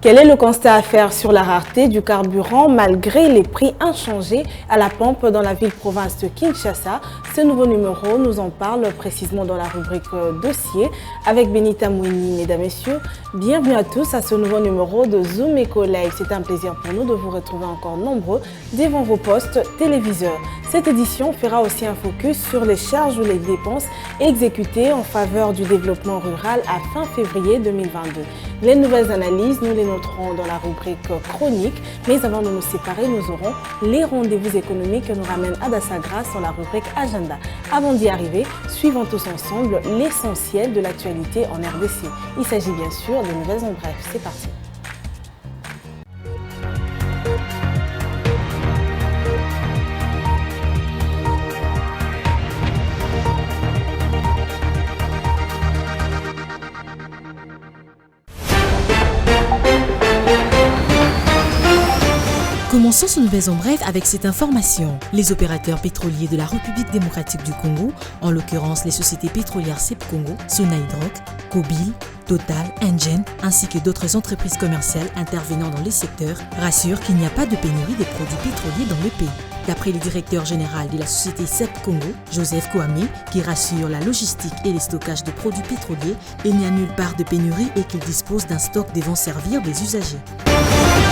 Quel est le constat à faire sur la rareté du carburant malgré les prix inchangés à la pompe dans la ville-province de Kinshasa? Ce nouveau numéro nous en parle précisément dans la rubrique Dossier avec Benita Mouini. Mesdames, Messieurs, bienvenue à tous à ce nouveau numéro de Zoom Eco Live. C'est un plaisir pour nous de vous retrouver encore nombreux devant vos postes téléviseurs. Cette édition fera aussi un focus sur les charges ou les dépenses exécutées en faveur du développement rural à fin février 2022. Les nouvelles analyses, nous les noterons dans la rubrique chronique, mais avant de nous séparer, nous aurons les rendez-vous économiques que nous ramène Adassa Grace dans la rubrique Agenda. Avant d'y arriver, suivons tous ensemble l'essentiel de l'actualité en RDC. Il s'agit bien sûr de nouvelles en bref. C'est parti. Commençons ce Nouvelles en bref avec cette information. Les opérateurs pétroliers de la République démocratique du Congo, en l'occurrence les sociétés pétrolières CEP Congo, Sonaïdroc, Kobil, Total, Engen, ainsi que d'autres entreprises commerciales intervenant dans les secteurs, rassurent qu'il n'y a pas de pénurie des produits pétroliers dans le pays. D'après le directeur général de la société CEP Congo, Joseph Kouame, qui rassure la logistique et les stockages de produits pétroliers, il n'y a nulle part de pénurie et qu'il dispose d'un stock devant servir des usagers.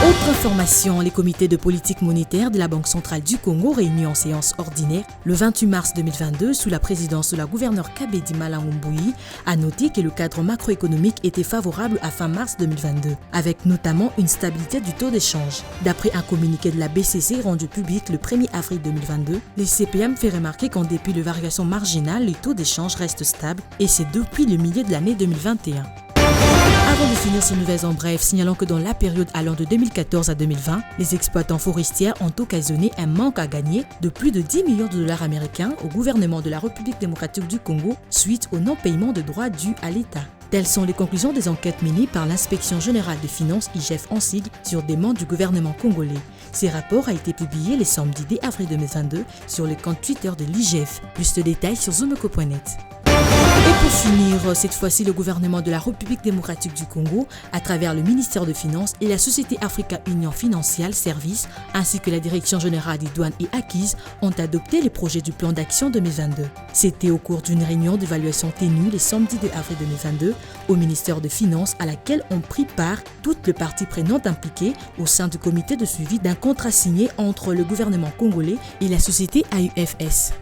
Autre information, les comités de politique monétaire de la Banque centrale du Congo réunis en séance ordinaire le 28 mars 2022 sous la présidence de la gouverneure Kabedi Malangomboui a noté que le cadre macroéconomique était favorable à fin mars 2022, avec notamment une stabilité du taux d'échange. D'après un communiqué de la BCC rendu public le 1er avril 2022, les CPM fait remarquer qu'en dépit de variations marginales, les taux d'échange restent stables et c'est depuis le milieu de l'année 2021. Avant de finir ces nouvelles en bref, signalons que dans la période allant de 2014 à 2020, les exploitants forestiers ont occasionné un manque à gagner de plus de 10 millions de dollars américains au gouvernement de la République démocratique du Congo suite au non-paiement de droits dus à l'État. Telles sont les conclusions des enquêtes menées par l'Inspection générale des finances IGF en sigle sur demande du gouvernement congolais. Ces rapports a été publié le samedi 10 avril 2022 sur le compte Twitter de l'IGF. Plus de détails sur zoomeko.net. Et pour finir, cette fois-ci, le gouvernement de la République démocratique du Congo, à travers le ministère des Finances et la société Africa Union Financial Service, ainsi que la Direction générale des douanes et acquises, ont adopté les projets du plan d'action 2022. C'était au cours d'une réunion d'évaluation tenue le samedi 2 avril 2022 au ministère des Finances, à laquelle ont pris part toutes les parties prenantes impliquées au sein du comité de suivi d'un contrat signé entre le gouvernement congolais et la société AUFS.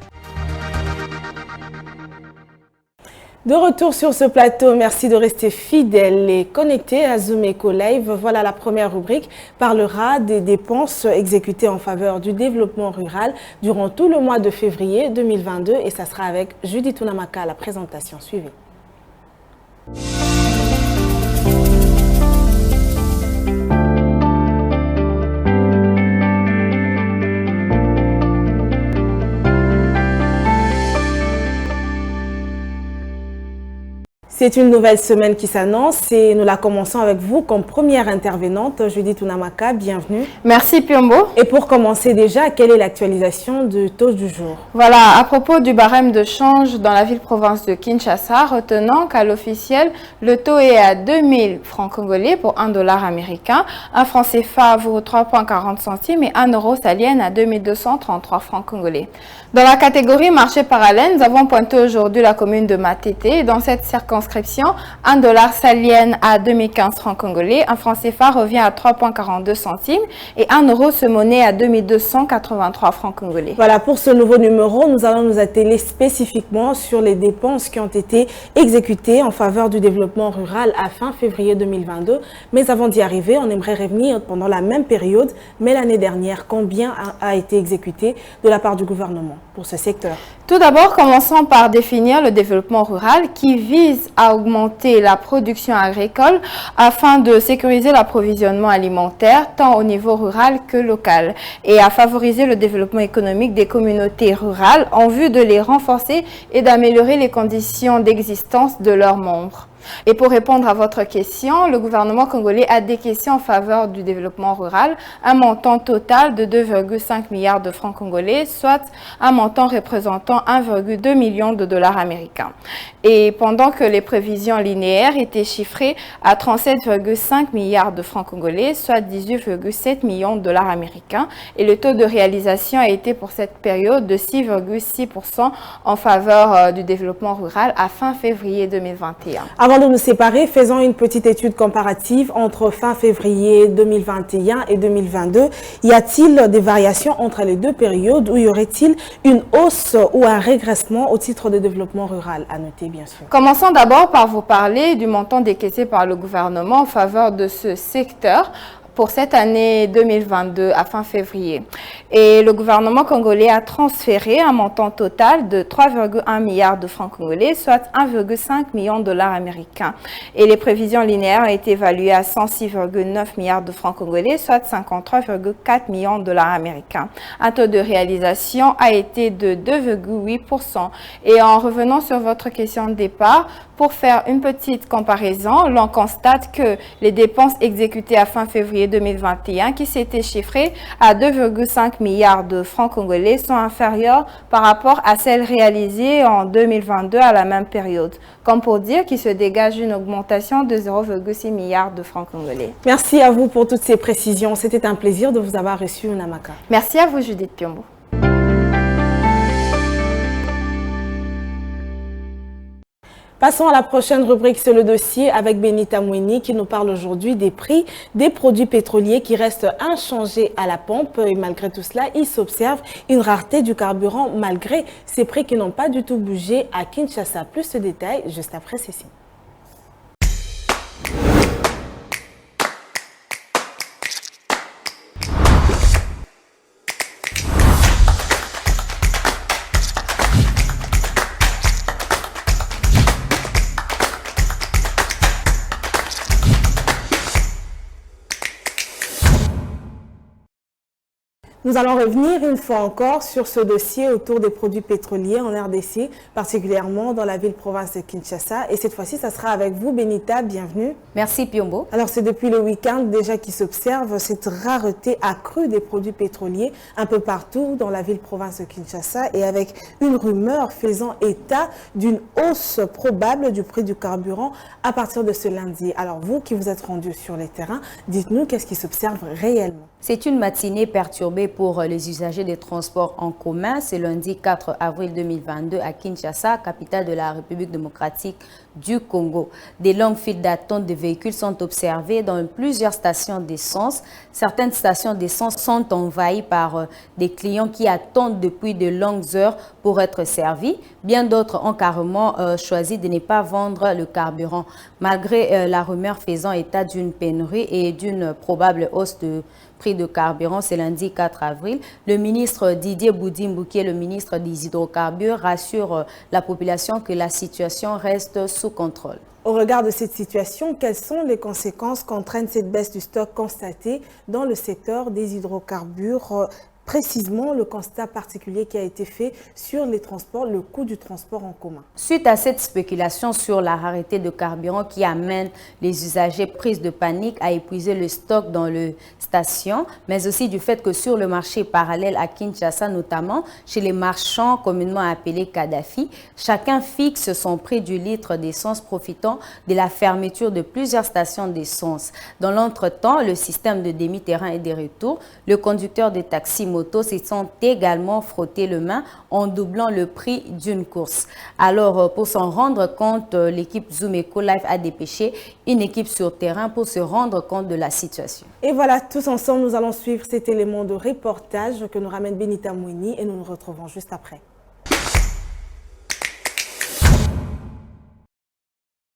De retour sur ce plateau, merci de rester fidèles et connectés à Zoom Eco Live. Voilà, la première rubrique parlera des dépenses exécutées en faveur du développement rural durant tout le mois de février 2022 et ça sera avec Judith Tunamaka à la présentation. Suivez. C'est une nouvelle semaine qui s'annonce et nous la commençons avec vous comme première intervenante, Judith Tunamaka, bienvenue. Merci Piombo. Et pour commencer déjà, quelle est l'actualisation du taux du jour? Voilà, à propos du barème de change dans la ville-province de Kinshasa, retenons qu'à l'officiel, le taux est à 2000 francs congolais pour 1 dollar américain, un franc CFA vaut 3,40 centimes et 1 euro salienne à 2233 francs congolais. Dans la catégorie marché parallèle, nous avons pointé aujourd'hui la commune de Matete. Dans cette circonscription, 1 dollar salienne à 2015 francs congolais, un franc CFA revient à 3,42 centimes et 1 euro se monnaie à 2283 francs congolais. Voilà, pour ce nouveau numéro, nous allons nous atteler spécifiquement sur les dépenses qui ont été exécutées en faveur du développement rural à fin février 2022. Mais avant d'y arriver, on aimerait revenir pendant la même période, mais l'année dernière, combien a été exécuté de la part du gouvernement pour ce secteur? Tout d'abord, commençons par définir le développement rural qui vise à augmenter la production agricole afin de sécuriser l'approvisionnement alimentaire tant au niveau rural que local et à favoriser le développement économique des communautés rurales en vue de les renforcer et d'améliorer les conditions d'existence de leurs membres. Et pour répondre à votre question, le gouvernement congolais a décaissé en faveur du développement rural un montant total de 2,5 milliards de francs congolais, soit un montant représentant 1,2 million de dollars américains. Et pendant que les prévisions linéaires étaient chiffrées à 37,5 milliards de francs congolais, soit 18,7 millions de dollars américains, et le taux de réalisation a été pour cette période de 6,6% en faveur du développement rural à fin février 2021. Avant de nous séparer, faisons une petite étude comparative entre fin février 2021 et 2022. Y a-t-il des variations entre les deux périodes ou y aurait-il une hausse ou un régressement au titre de développement rural? À noter, bien sûr. Commençons d'abord par vous parler du montant décaissé par le gouvernement en faveur de ce secteur pour cette année 2022 à fin février. Et le gouvernement congolais a transféré un montant total de 3,1 milliards de francs congolais, soit 1,5 million de dollars américains. Et les prévisions linéaires ont été évaluées à 106,9 milliards de francs congolais, soit 53,4 millions de dollars américains. Un taux de réalisation a été de 2,8%. Et en revenant sur votre question de départ, pour faire une petite comparaison, l'on constate que les dépenses exécutées à fin février 2021, qui s'étaient chiffrées à 2,5 milliards de francs congolais, sont inférieures par rapport à celles réalisées en 2022 à la même période. Comme pour dire qu'il se dégage une augmentation de 0,6 milliards de francs congolais. Merci à vous pour toutes ces précisions. C'était un plaisir de vous avoir reçu, Namaka. Merci à vous, Judith Piombo. Passons à la prochaine rubrique, c'est le dossier avec Benita Mouini qui nous parle aujourd'hui des prix des produits pétroliers qui restent inchangés à la pompe. Et malgré tout cela, il s'observe une rareté du carburant malgré ces prix qui n'ont pas du tout bougé à Kinshasa. Plus de détails juste après ceci. Nous allons revenir une fois encore sur ce dossier autour des produits pétroliers en RDC, particulièrement dans la ville-province de Kinshasa. Et cette fois-ci, ça sera avec vous, Benita. Bienvenue. Merci, Piombo. Alors, c'est depuis le week-end déjà qui s'observe cette rareté accrue des produits pétroliers un peu partout dans la ville-province de Kinshasa et avec une rumeur faisant état d'une hausse probable du prix du carburant à partir de ce lundi. Alors, vous qui vous êtes rendu sur les terrains, dites-nous qu'est-ce qui s'observe réellement. C'est une matinée perturbée pour les usagers des transports en commun. C'est lundi 4 avril 2022 à Kinshasa, capitale de la République démocratique du Congo. Des longues files d'attente de véhicules sont observées dans plusieurs stations d'essence. Certaines stations d'essence sont envahies par des clients qui attendent depuis de longues heures pour être servis. Bien d'autres ont carrément choisi de ne pas vendre le carburant. Malgré la rumeur faisant état d'une pénurie et d'une probable hausse de prix de carburant, c'est lundi 4 avril. Le ministre Didier Boudimbo, qui est le ministre des hydrocarbures, rassure la population que la situation reste sous contrôle. Au regard de cette situation, quelles sont les conséquences qu'entraîne cette baisse du stock constatée dans le secteur des hydrocarbures? Précisément le constat particulier qui a été fait sur les transports, le coût du transport en commun. Suite à cette spéculation sur la rareté de carburant qui amène les usagers pris de panique à épuiser le stock dans les stations, mais aussi du fait que sur le marché parallèle à Kinshasa, notamment chez les marchands communément appelés Kadhafi, chacun fixe son prix du litre d'essence profitant de la fermeture de plusieurs stations d'essence. Dans l'entretemps, le système de demi-terrain et des retours, le conducteur de taxi motos se sont également frottés les mains en doublant le prix d'une course. Alors, pour s'en rendre compte, l'équipe Zoom Eco Life a dépêché une équipe sur terrain pour se rendre compte de la situation. Et voilà, tous ensemble, nous allons suivre cet élément de reportage que nous ramène Benita Mouini et nous nous retrouvons juste après.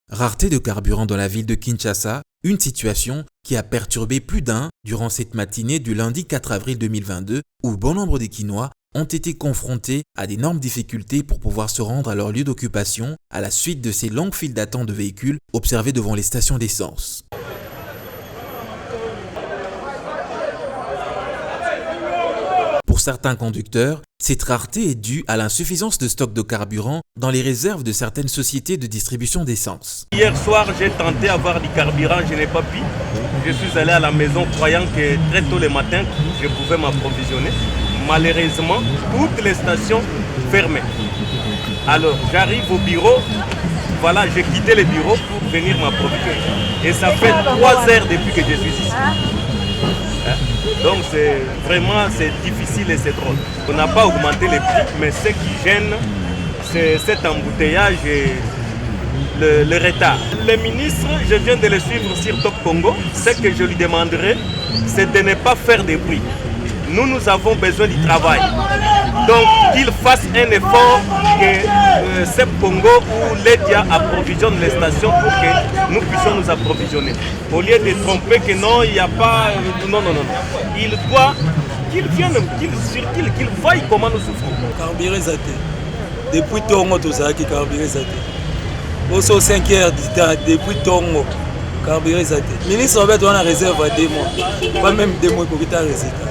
Rareté de carburant dans la ville de Kinshasa, une situation qui a perturbé plus d'un durant cette matinée du lundi 4 avril 2022 où bon nombre des Kinois ont été confrontés à d'énormes difficultés pour pouvoir se rendre à leur lieu d'occupation à la suite de ces longues files d'attente de véhicules observées devant les stations d'essence. Pour certains conducteurs, cette rareté est due à l'insuffisance de stock de carburant dans les réserves de certaines sociétés de distribution d'essence. Hier soir, j'ai tenté d'avoir du carburant, je n'ai pas pu. Je suis allé à la maison croyant que très tôt le matin, je pouvais m'approvisionner. Malheureusement, toutes les stations fermées. Alors, j'arrive au bureau, voilà, j'ai quitté le bureau pour venir m'approvisionner. Et ça fait 3 heures depuis que je suis ici. Donc c'est vraiment difficile et c'est drôle. On n'a pas augmenté les prix, mais ce qui gêne, c'est cet embouteillage et le retard. Le ministre, je viens de le suivre sur Top Congo. Ce que je lui demanderai, c'est de ne pas faire de bruit. Nous avons besoin du travail. Donc qu'il fasse un effort que CEP Congo ou l'EDIA approvisionne les stations pour que nous puissions nous approvisionner. Au lieu de tromper que non, il n'y a pas... Non. Il doit qu'il vienne, qu'il voie comment nous souffrons. Carburé Zate. Depuis Tongo, tout ça qui carburé Zate. Aussi aux 5 heures du temps, depuis Tongo, carburé Zate. Le ministre Robert, on a réserve à 2 mois. Pas même 2 mois pour qu'il ait un résultat.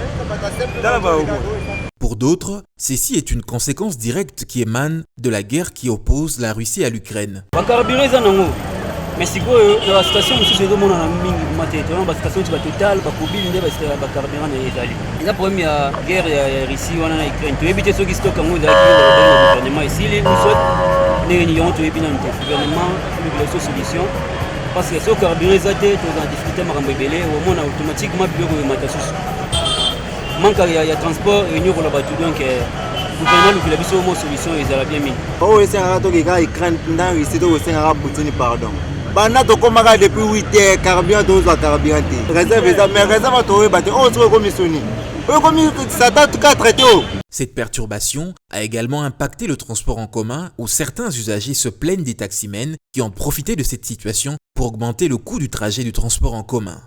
Pour d'autres, ceci est une conséquence directe qui émane de la guerre qui oppose la Russie à l'Ukraine. Mais si la station aussi c'est mon ami matériel la station tu vas total ba kobili nde ba carburant na ezali eza problème ya guerre ya Russie wana na Ukraine to ebite soki stock ngo za gouvernement ici les nous souhaite ne réunion to ebina nte gouvernement pour la solution parce que ce carburant za te to za difficulté makambo ebele au moins automatiquement bio ko mata susu manque ya transport réunion ko la batu donc gouvernement ko la biso mo solution ezala bien mis o esanga to ka Ukraine ndan Russie to esanga Poutine pardon. Bana to komaka depuis 8 heures, carburant to za carburant. Réserve ça, mais réserve to bate on se commissionner. On commis ça t'a tout traité. Cette perturbation a également impacté le transport en commun où certains usagers se plaignent des taximens qui ont profité de cette situation pour augmenter le coût du trajet du transport en commun.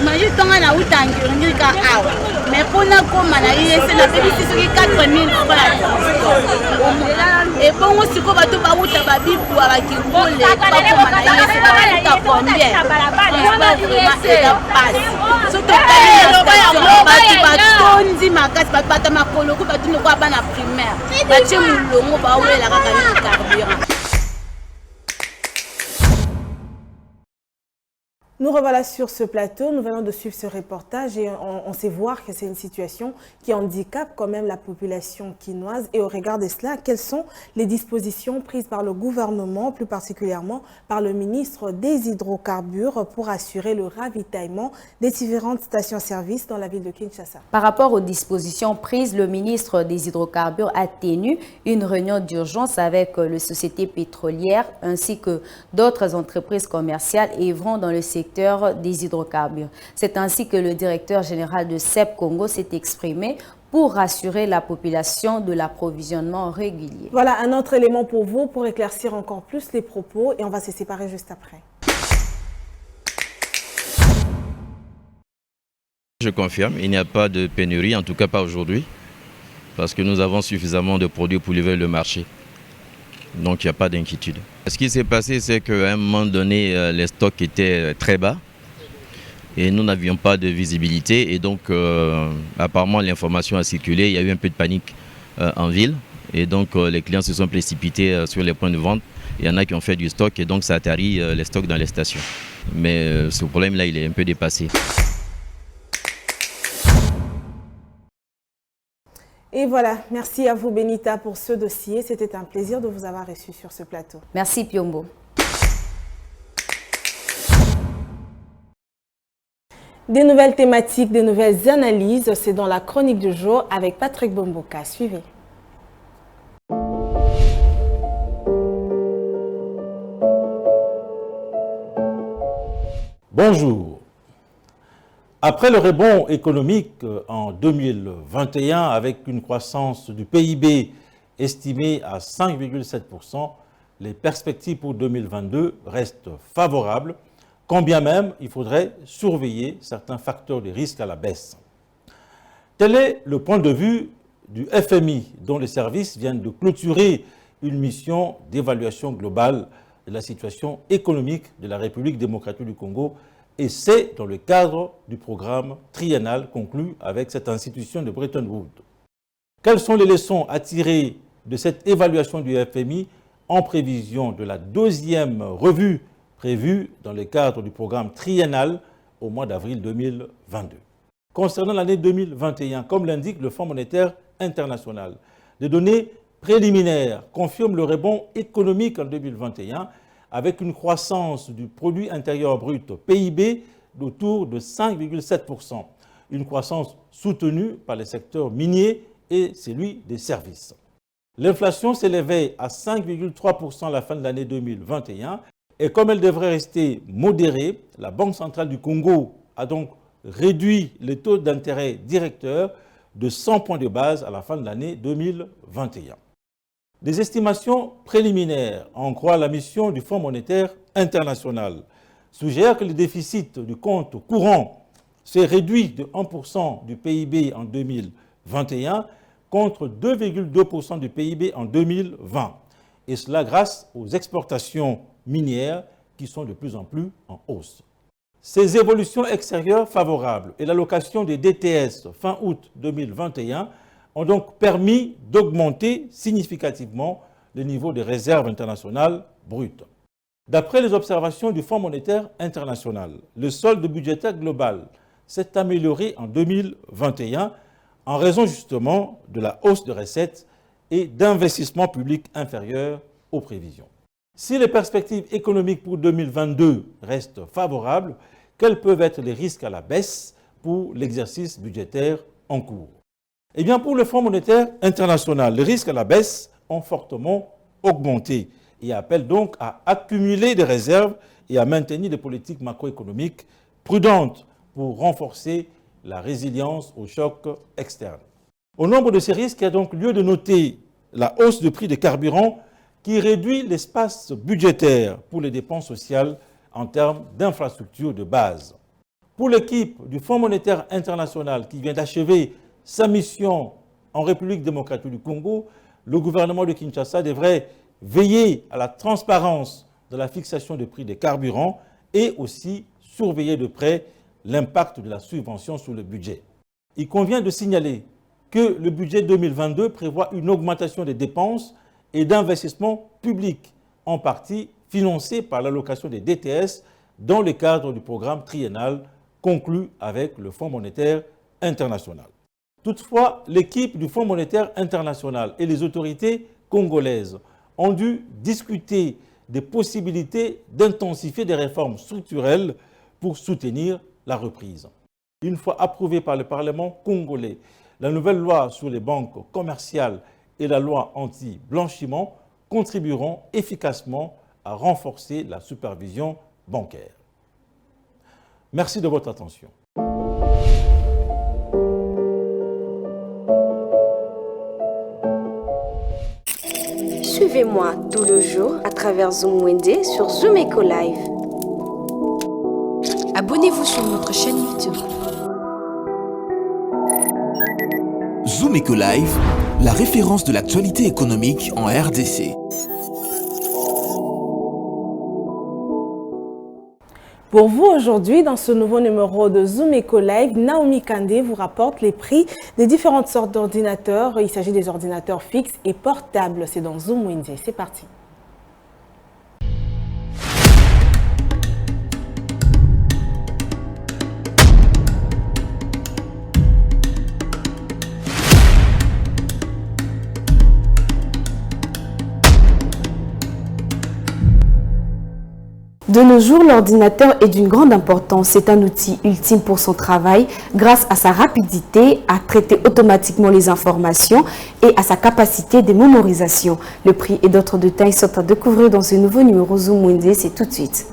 Imagine tonga na utangi ka awa mais pona koma na yese na bebisi soki 4000 francs et bon aussi ko bato ba uta ba bipu ba kingole ba koma na yese ba uta combien ba vraiment la passe surtout ba tondi makasi ba bata makolo ko bato no kwa bana primaire ba tie mulongo ba wela kaka ni carburant. Nous revoilà sur ce plateau, nous venons de suivre ce reportage et on sait voir que c'est une situation qui handicape quand même la population quinoise. Et au regard de cela, quelles sont les dispositions prises par le gouvernement, plus particulièrement par le ministre des Hydrocarbures pour assurer le ravitaillement des différentes stations-service dans la ville de Kinshasa? Par rapport aux dispositions prises, le ministre des Hydrocarbures a tenu une réunion d'urgence avec les sociétés pétrolières ainsi que d'autres entreprises commerciales œuvrant dans le secteur des hydrocarbures. C'est ainsi que le directeur général de CEP Congo s'est exprimé pour rassurer la population de l'approvisionnement régulier. Voilà un autre élément pour vous, pour éclaircir encore plus les propos et on va se séparer juste après. Je confirme, il n'y a pas de pénurie, en tout cas pas aujourd'hui, parce que nous avons suffisamment de produits pour livrer le marché. Donc il n'y a pas d'inquiétude. Ce qui s'est passé, c'est qu'à un moment donné, les stocks étaient très bas et nous n'avions pas de visibilité. Et donc, apparemment, l'information a circulé. Il y a eu un peu de panique en ville. Et donc, les clients se sont précipités sur les points de vente. Il y en a qui ont fait du stock et donc ça a tari les stocks dans les stations. Mais ce problème-là, il est un peu dépassé. Et voilà, merci à vous Benita pour ce dossier. C'était un plaisir de vous avoir reçu sur ce plateau. Merci Piombo. Des nouvelles thématiques, des nouvelles analyses, c'est dans la chronique du jour avec Patrick Bomboka. Suivez. Bonjour. Après le rebond économique en 2021 avec une croissance du PIB estimée à 5,7%, les perspectives pour 2022 restent favorables, quand bien même il faudrait surveiller certains facteurs de risque à la baisse. Tel est le point de vue du FMI, dont les services viennent de clôturer une mission d'évaluation globale de la situation économique de la République démocratique du Congo, et c'est dans le cadre du programme triennal conclu avec cette institution de Bretton Woods. Quelles sont les leçons à tirer de cette évaluation du FMI en prévision de la deuxième revue prévue dans le cadre du programme triennal au mois d'avril 2022? Concernant l'année 2021, comme l'indique le Fonds monétaire international, les données préliminaires confirment le rebond économique en 2021 avec une croissance du produit intérieur brut PIB d'autour de 5,7%, une croissance soutenue par les secteurs miniers et celui des services. L'inflation s'élevait à 5,3% à la fin de l'année 2021 et comme elle devrait rester modérée, la Banque centrale du Congo a donc réduit le taux d'intérêt directeur de 100 points de base à la fin de l'année 2021. Des estimations préliminaires, en croire la mission du Fonds monétaire international, suggèrent que le déficit du compte courant s'est réduit de 1% du PIB en 2021 contre 2,2% du PIB en 2020. Et cela grâce aux exportations minières qui sont de plus en plus en hausse. Ces évolutions extérieures favorables et l'allocation des DTS fin août 2021 ont donc permis d'augmenter significativement le niveau des réserves internationales brutes. D'après les observations du Fonds monétaire international, le solde budgétaire global s'est amélioré en 2021 en raison justement de la hausse de recettes et d'investissements publics inférieurs aux prévisions. Si les perspectives économiques pour 2022 restent favorables, quels peuvent être les risques à la baisse pour l'exercice budgétaire en cours? Eh bien, pour le Fonds monétaire international, les risques à la baisse ont fortement augmenté et appellent donc à accumuler des réserves et à maintenir des politiques macroéconomiques prudentes pour renforcer la résilience aux chocs externes. Au nombre de ces risques, il y a donc lieu de noter la hausse du prix des carburants qui réduit l'espace budgétaire pour les dépenses sociales en termes d'infrastructures de base. Pour l'équipe du Fonds monétaire international qui vient d'achever sa mission en République démocratique du Congo, le gouvernement de Kinshasa devrait veiller à la transparence de la fixation des prix des carburants et aussi surveiller de près l'impact de la subvention sur le budget. Il convient de signaler que le budget 2022 prévoit une augmentation des dépenses et d'investissements publics, en partie financés par l'allocation des DTS dans le cadre du programme triennal conclu avec le Fonds monétaire international. Toutefois, l'équipe du Fonds monétaire international et les autorités congolaises ont dû discuter des possibilités d'intensifier des réformes structurelles pour soutenir la reprise. Une fois approuvée par le Parlement congolais, la nouvelle loi sur les banques commerciales et la loi anti-blanchiment contribueront efficacement à renforcer la supervision bancaire. Merci de votre attention. Suivez-moi tout le jour à travers Zoom Wednesday sur Zoom Eco Live. Abonnez-vous sur notre chaîne YouTube. Zoom Eco Live, la référence de l'actualité économique en RDC. Pour vous aujourd'hui, dans ce nouveau numéro de Zoom Eco Live, Naomi Kandé vous rapporte les prix des différentes sortes d'ordinateurs. Il s'agit des ordinateurs fixes et portables. C'est dans Zoom Wednesday. C'est parti. De nos jours, l'ordinateur est d'une grande importance. C'est un outil ultime pour son travail grâce à sa rapidité à traiter automatiquement les informations et à sa capacité de mémorisation. Le prix et d'autres détails sont à découvrir dans ce nouveau numéro Zoom Wednesday. C'est tout de suite.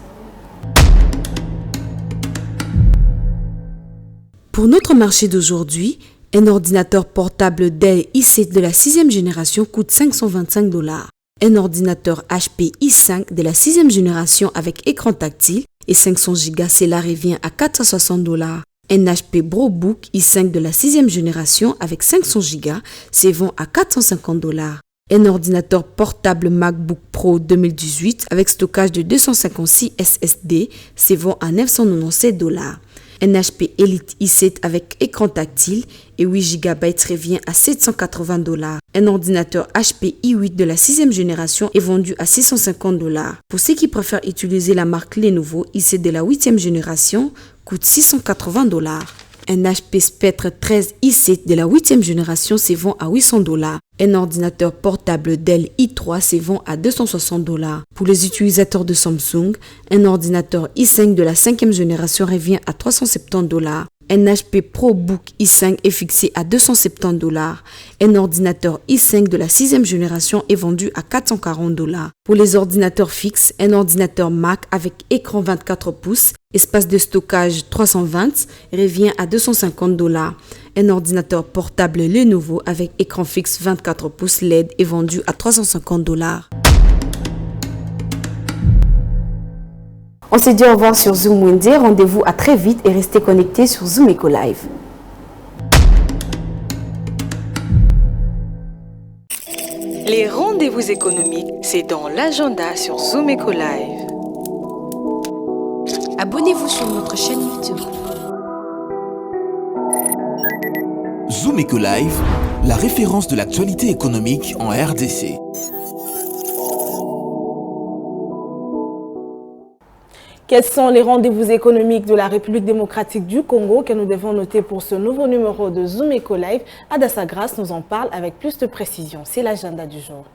Pour notre marché d'aujourd'hui, un ordinateur portable Dell i7 de la 6e génération coûte 525 $. Un ordinateur HP i5 de la 6e génération avec écran tactile et 500 Go, cela revient à 460 $. HP ProBook i5 de la 6e génération avec 500 Go se vend à $450. Un ordinateur portable MacBook Pro 2018 avec stockage de 256 SSD se vend à $997. Un HP Elite i7 avec écran tactile et 8 GB revient à $780. Un ordinateur HP i8 de la 6e génération est vendu à $650. Pour ceux qui préfèrent utiliser la marque Lenovo, i7 de la 8e génération coûte $680. Un HP Spectre 13 i7 de la 8e génération se vend à $800. Un ordinateur portable Dell i3 se vend à $260. Pour les utilisateurs de Samsung, un ordinateur i5 de la 5e génération revient à $370. Un HP ProBook i5 est fixé à $270. Un ordinateur i5 de la 6e génération est vendu à $440. Pour les ordinateurs fixes, un ordinateur Mac avec écran 24 pouces, espace de stockage 320 revient à $250. Un ordinateur portable Lenovo avec écran fixe 24 pouces LED est vendu à $350. On se dit au revoir sur Zoom Wendy. Rendez-vous à très vite et restez connectés sur Zoom Eco Live. Les rendez-vous économiques, c'est dans l'agenda sur Zoom Eco Live. Abonnez-vous sur notre chaîne YouTube. Zoom Eco Live, la référence de l'actualité économique en RDC. Quels sont les rendez-vous économiques de la République démocratique du Congo que nous devons noter pour ce nouveau numéro de Zoom Eco Live? Adassa Grace nous en parle avec plus de précision. C'est l'agenda du jour.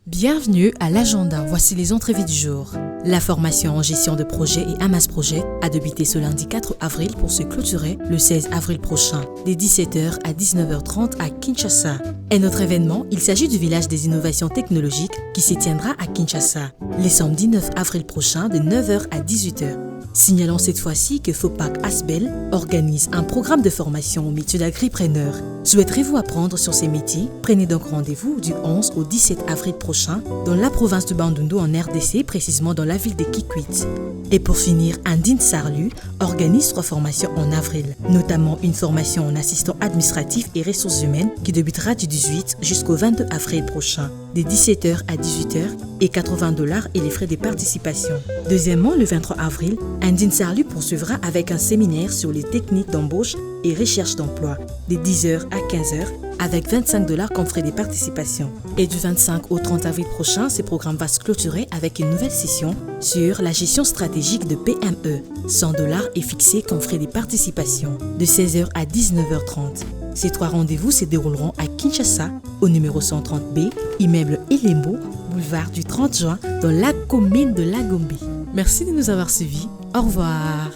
Bienvenue à l'agenda, voici les entrevues du jour. La formation en gestion de projet et Amas Projet a débuté ce lundi 4 avril pour se clôturer le 16 avril prochain, de 17h à 19h30 à Kinshasa. Un autre événement, il s'agit du village des innovations technologiques qui se tiendra à Kinshasa, le samedi 9 avril prochain de 9h à 18h. Signalons cette fois-ci que FOPAC Asbel organise un programme de formation aux métiers d'agripreneur. Souhaiterez-vous apprendre sur ces métiers? Prenez donc rendez-vous du 11 au 17 avril prochain dans la province de Bandundu en RDC, précisément dans la ville de Kikwit. Et pour finir, Andine Sarlu organise 3 formations en avril, notamment une formation en assistant administratif et ressources humaines qui débutera du 18 jusqu'au 22 avril prochain, de 17h à 18h et $80 et les frais de participation. Deuxièmement, le 23 avril, Andine Sarlu poursuivra avec un séminaire sur les techniques d'embauche et recherche d'emploi, de 10h à 15h, avec $25 comme frais de participation. Et du 25 au 30 avril prochain, ce programme va se clôturer avec une nouvelle session sur la gestion stratégique de PME. $100 est fixé comme frais de participation, de 16h à 19h30. Ces 3 rendez-vous se dérouleront à Kinshasa, au numéro 130B, immeuble Elembo, boulevard du 30 juin, dans la commune de Lagombe. Merci de nous avoir suivis. Au revoir.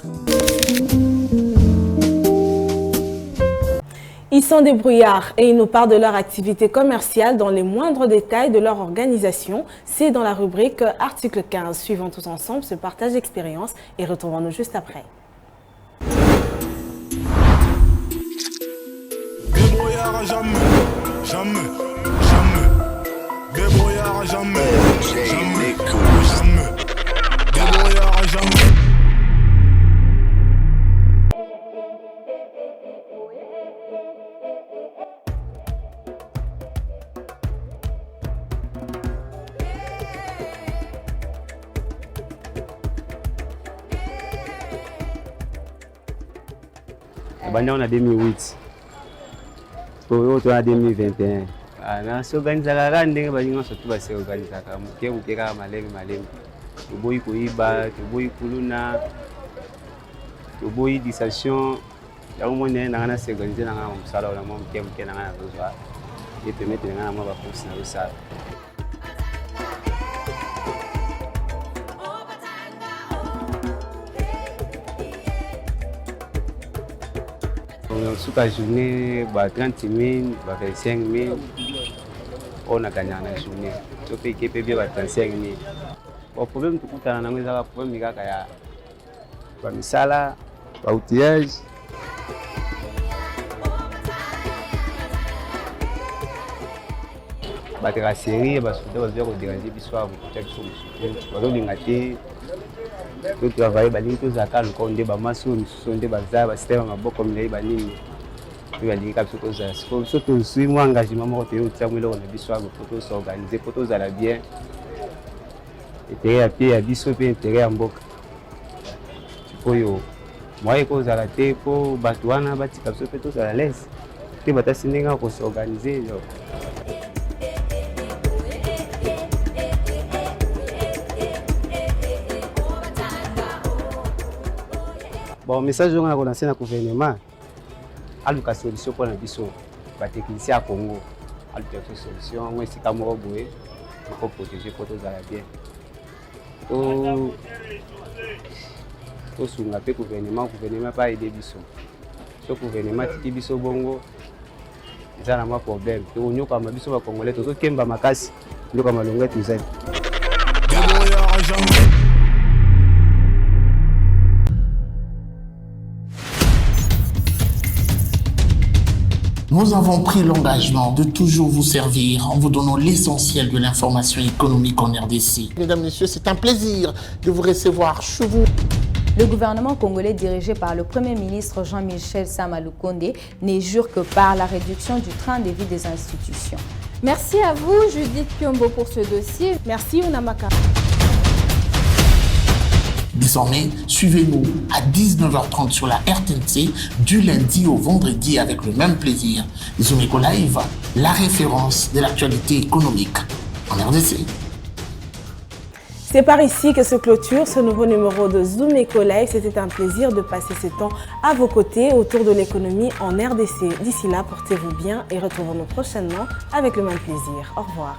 Ils sont débrouillards et ils nous parlent de leur activité commerciale dans les moindres détails de leur organisation. C'est dans la rubrique article 15. Suivons tous ensemble ce partage d'expérience et retrouvons-nous juste après. Débrouillard jamais, jamais, jamais. Débrouillard jamais, jamais, jamais. Débrouillard jamais. On a 2008 pour en 2021 na s'organisaka kaka ndenge bali nyonso tu baseorganisaka moke kaka malemi toboyi koyiba toboyi kuluna toboyi dissension yango moni nanga na s'organize nanga mosala ola mwa moke nanga nazozwa ye permettre nanga na mwa bacourse nazosala. Sur la journée, 30 000, 25 000, on a gagné la journée. Sauf que bien 35 000. Le problème, c'est que problème bamisala baoutillage. Bateka série basoda bazwa kodéranger biso awa kokota biso mosusu bazolinga te totravaille balingi tozalaka lokao nde bamaso misusu nde baza basystème ya maboko milai banini mpe balingi ka biso tozala siko biso tozwi mwa engagement moko toye kotiamo eloko na biso awa po tosorganize po tozala bien intere ya pie ya biso mpe intere ya mboka sikoyo mwa ekozala te mpo bato wana batika biso mpe tozala lese te batasi ndenge ya kosorganize. Bon, message on a lancé na gouvernement aluka solution pour na biso ba technicien à Congo aluka solution moi si kamoro boye pour protéger pour tous à bien to sunga pe gouvernement pas aider biso so gouvernement tiki biso bongo eza na ma problème to nyoka ma biso ba congolais to kemba makasi nyoka malonga tuzali. Nous avons pris l'engagement de toujours vous servir en vous donnant l'essentiel de l'information économique en RDC. Mesdames, Messieurs, c'est un plaisir de vous recevoir chez vous. Le gouvernement congolais dirigé par le Premier ministre Jean-Michel Sama Lukonde n'est jure que par la réduction du train de vie des institutions. Merci à vous, Judith Piombo, pour ce dossier. Merci, Unamaka. Désormais, suivez-nous à 19h30 sur la RTNC du lundi au vendredi avec le même plaisir. Zoom Eco Live, la référence de l'actualité économique en RDC. C'est par ici que se clôture ce nouveau numéro de Zoom Eco Live. C'était un plaisir de passer ce temps à vos côtés autour de l'économie en RDC. D'ici là, portez-vous bien et retrouvons-nous prochainement avec le même plaisir. Au revoir.